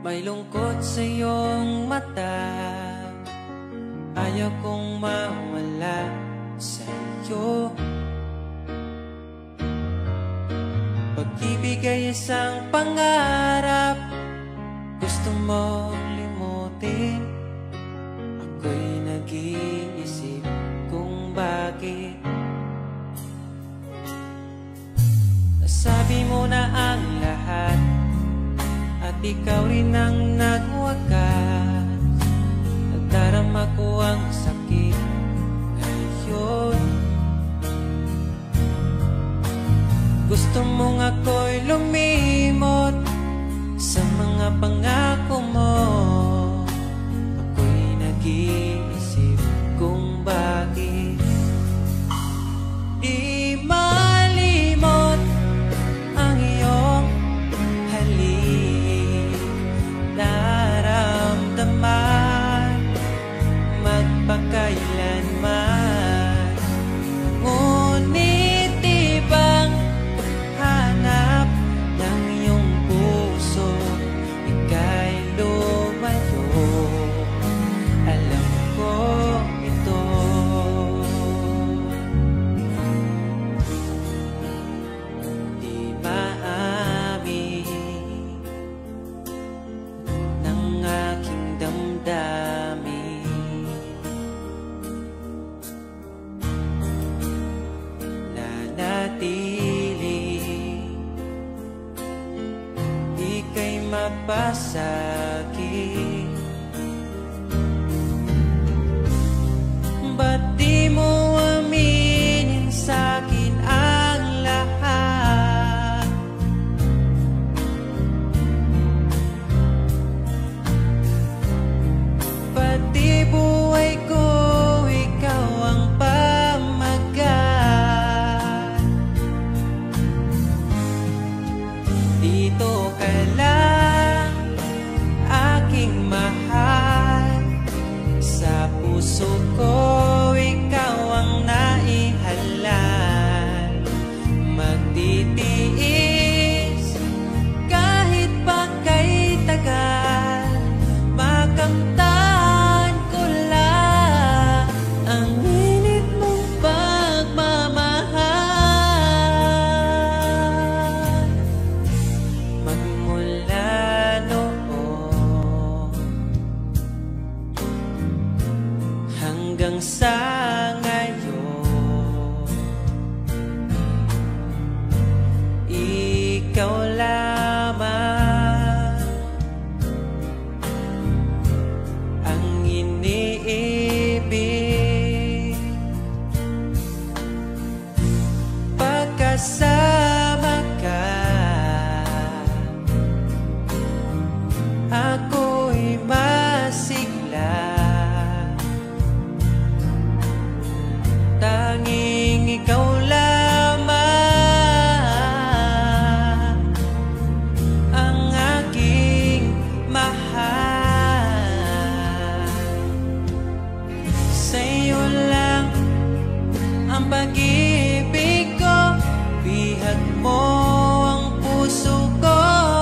May lungkot sa iyong mata, ayaw kong mawala sa iyo. Pag-ibig ay isang pangarap, gusto mo limutin. Ako'y nag-iisip kung bakit. Nasabi mo na ang lahat at ikaw rin ang nagwakas. Nadarama ko ang sakit ngayon. Gusto mong ako'y lumimot sa mga pangako mo. Ako'y nag-iisip kung bakit di malimot ang iyong halik. Naramdaman magpakailanman, ngunit ibang hanap ng iyong puso. Ika'y lumayo, alam ko ito. Di maamin ng aking damdamin, nanatili, ika'y mapasakit. Ba't di mo aminin sa'kin ang lahat? Pati buhay ko, ikaw ang pamagat. Dito ka lang, aking mahal. Sa puso ko, ikaw ang naihalal. Magtitiis kahit pa kay tagal, makamtan ko lang ang init mong pagmamahal. Magmula noon hanggang sa ngayon, ikaw lamang ang iniibig. Pagkasama ka, ako'y masigla. Tanging ikaw lamang ang aking mahal. Sa'yo lang ang pag-ibig ko, bihag mo ang puso ko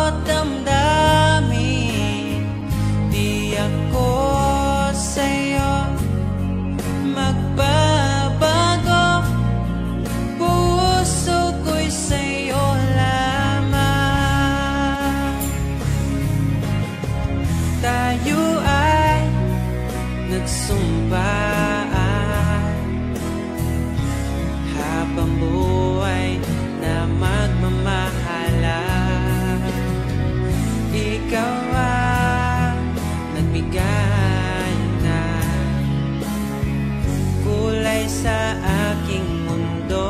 at damdamin. Di ako sa'yo magbabago, puso ko'y sa'yo lamang. Tayo ay nagsumbaan habang buhay na magmamahalan. Ikaw ang nagbigay ng kulay sa aking mundo.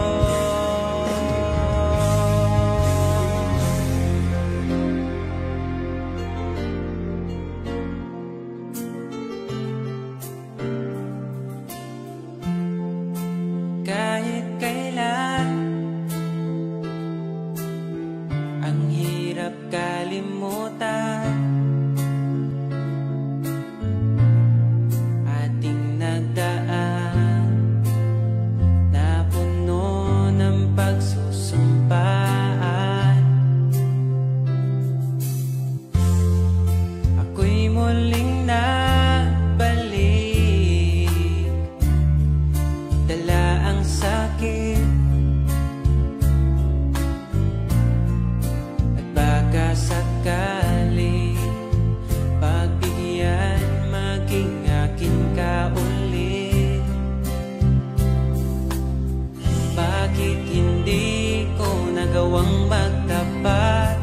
muling nabalik, dala ang sakit at baka sakali pagbigyan maging akin ka ulit. Bakit hindi ko nagawang magtapat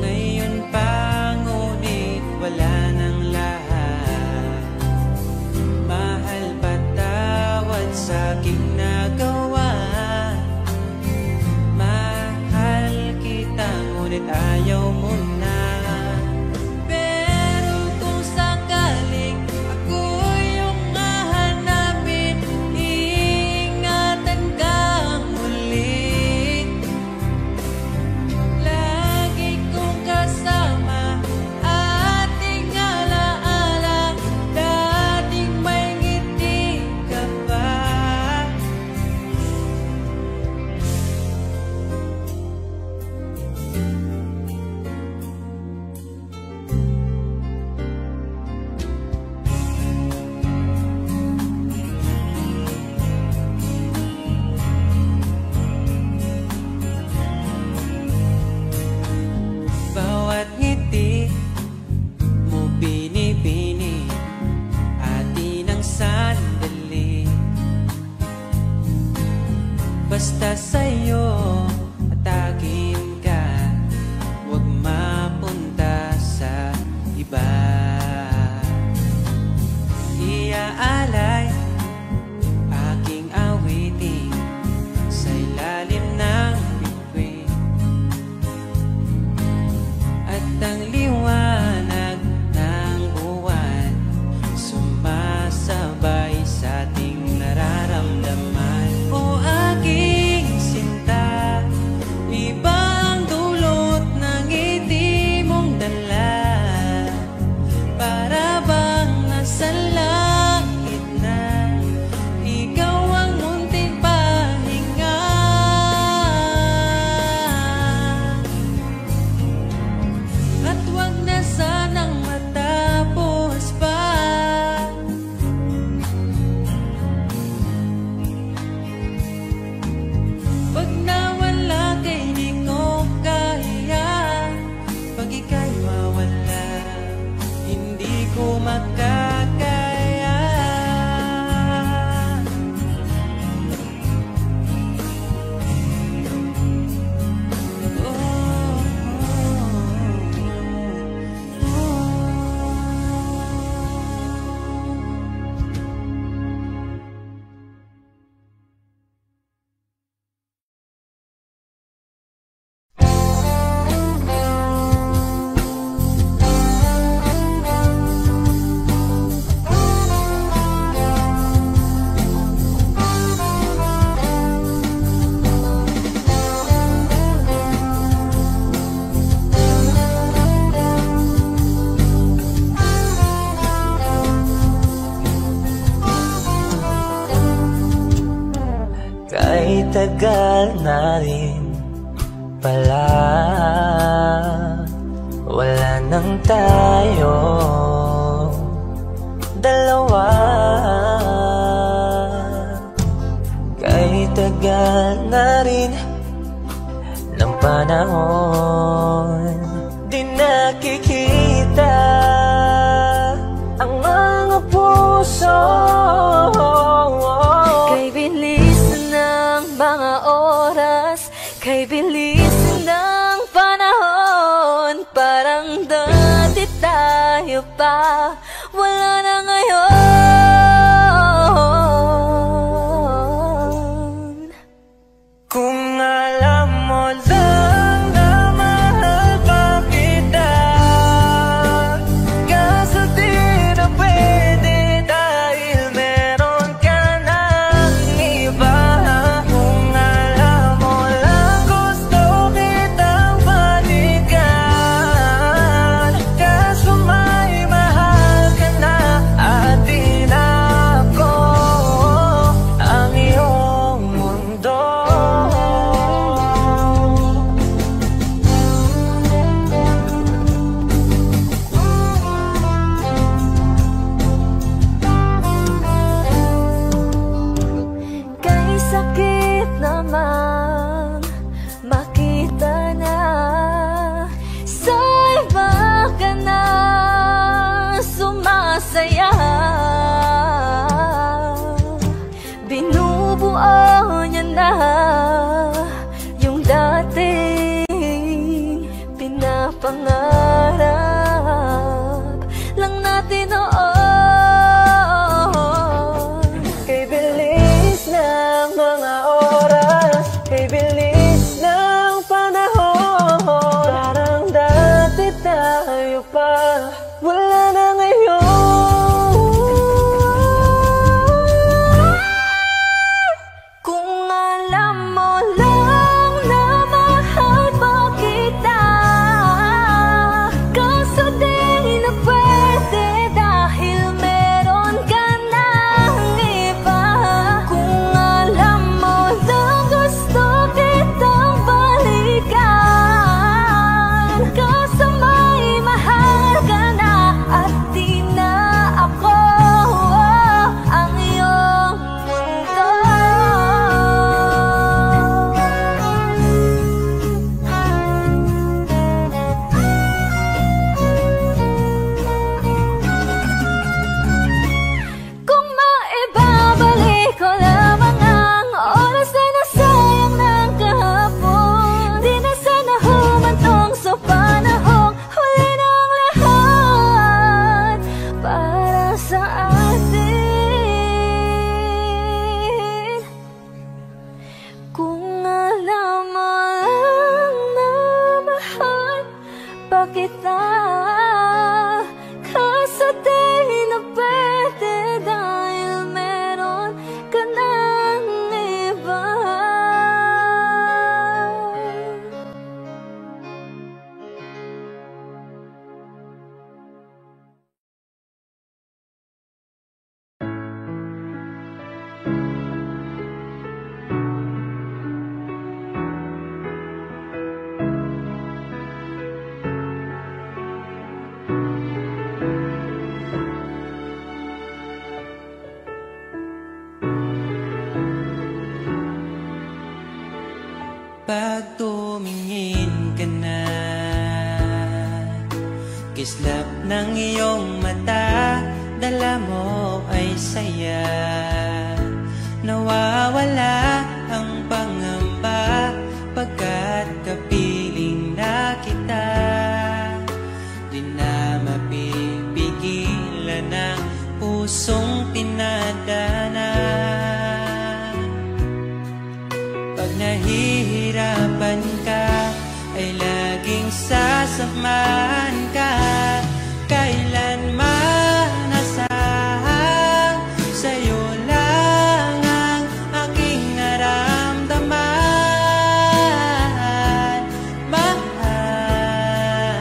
ngayon pa, ngunit wala nang lahat. Mahal, patawad sa aking nagawa. Mahal kita, ngunit ayaw mo na. Pero kung sakaling ako yung hahanapin, iingatan kang muli. Lagi kong kasama, ating alaala, dating may ngiti ka pa. Bawat ngiti mo binibini, atin ang sandali. Basta sa'yo atakin ka, huwag mapunta sa iba. Iaalay aking awitin sa ilalim ng bituin, at ang liwanag ng buwan sumasabay sa ating nararamdaman. O aking sinta, ibang dulot ng ngiti mong dala, para bang nasa langit na ikaw ang munting pahinga. At wag na sanang matapos pa. Pag nawala kay di ko kaya, pag ika'y mawala, hindi ko makakaya. Kahit tagal na rin pala, wala nang tayo dalawa. Kahit tagal na rin ng panahon, di nakikita ang mga puso. Kay bilis ng mga oras, kay bilis ng panahon, parang dati tayo pa, wala na ngayon. Kung alam mo lang na mahal pa kita, kaso di na pwede dahil meron ka ng iba. Kung alam mo lang gusto kitang balikan, kaso may mahal ka na at di ng iyong mata, dala mo ay saya. Nawawala ang pangamba pagkat kapiling na kita. Di na mapipigilan ang pusong tinadana. Pag nahihirapan ka, ay laging sasamahan ka. Kailanman asahan, sa'yo lang ang aking naramdaman. Mahal,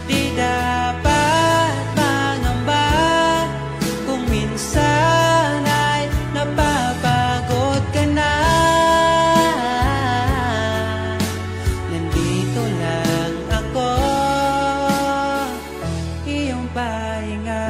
di dapat mangamba kung minsan ay napapagod ka na. Nandito lang ako, iyong pahinga.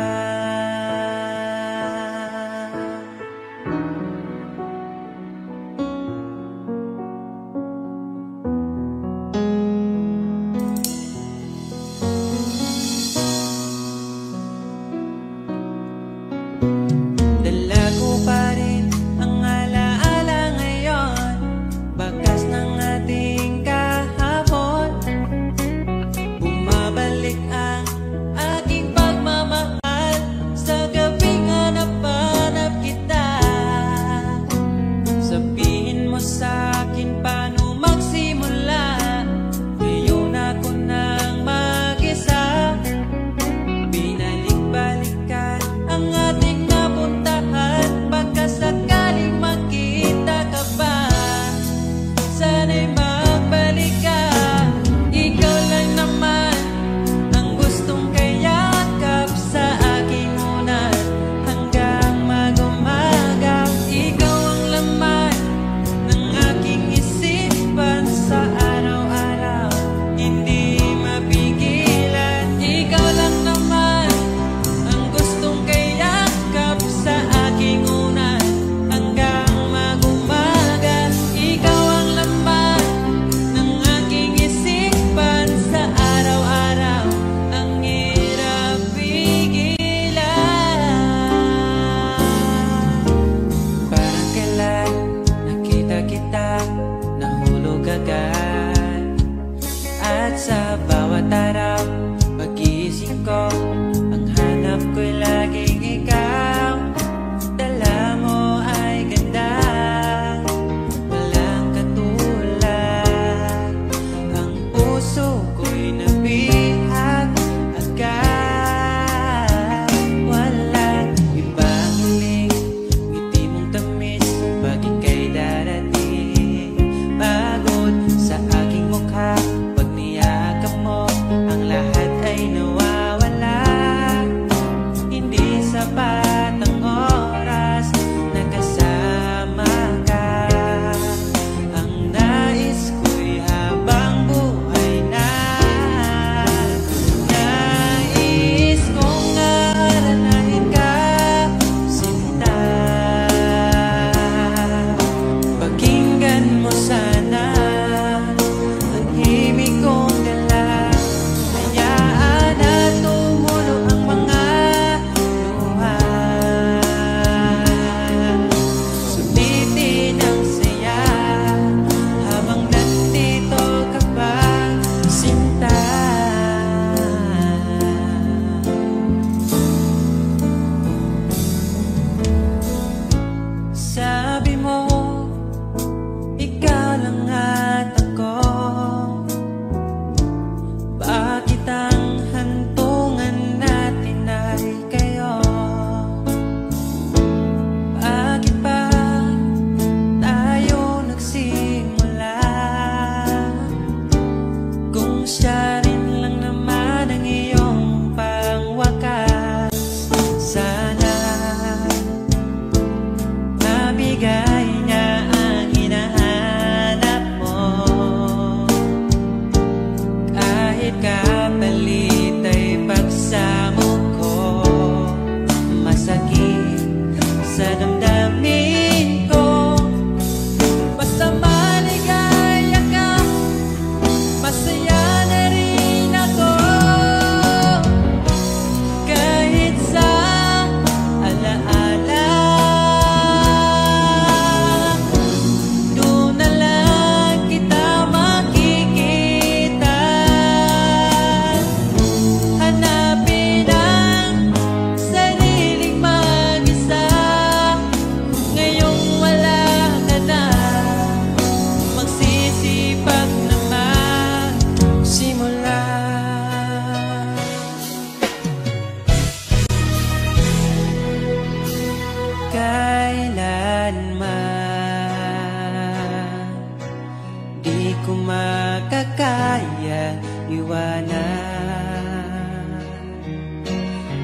Dala ko pa rin ang alaala ngayon, bakas ng ating kahapon. Bumabalik ang aking pagmamahal sa gabing hanap-hanap kita. Sabihin mo sa'kin paano magsimula, ngayon ako nang mag-isa. Binalik-balikan ang ating napuntahan, pagkasakaling makita ka pa. Sana'y magbalik ka, ikaw lang naman ang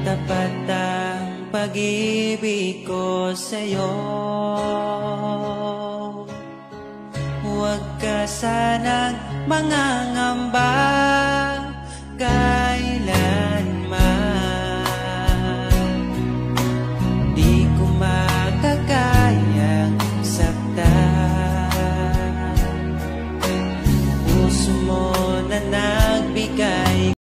tapat ang pag-ibig ko sa'yo. Huwag ka sanang mangangamba,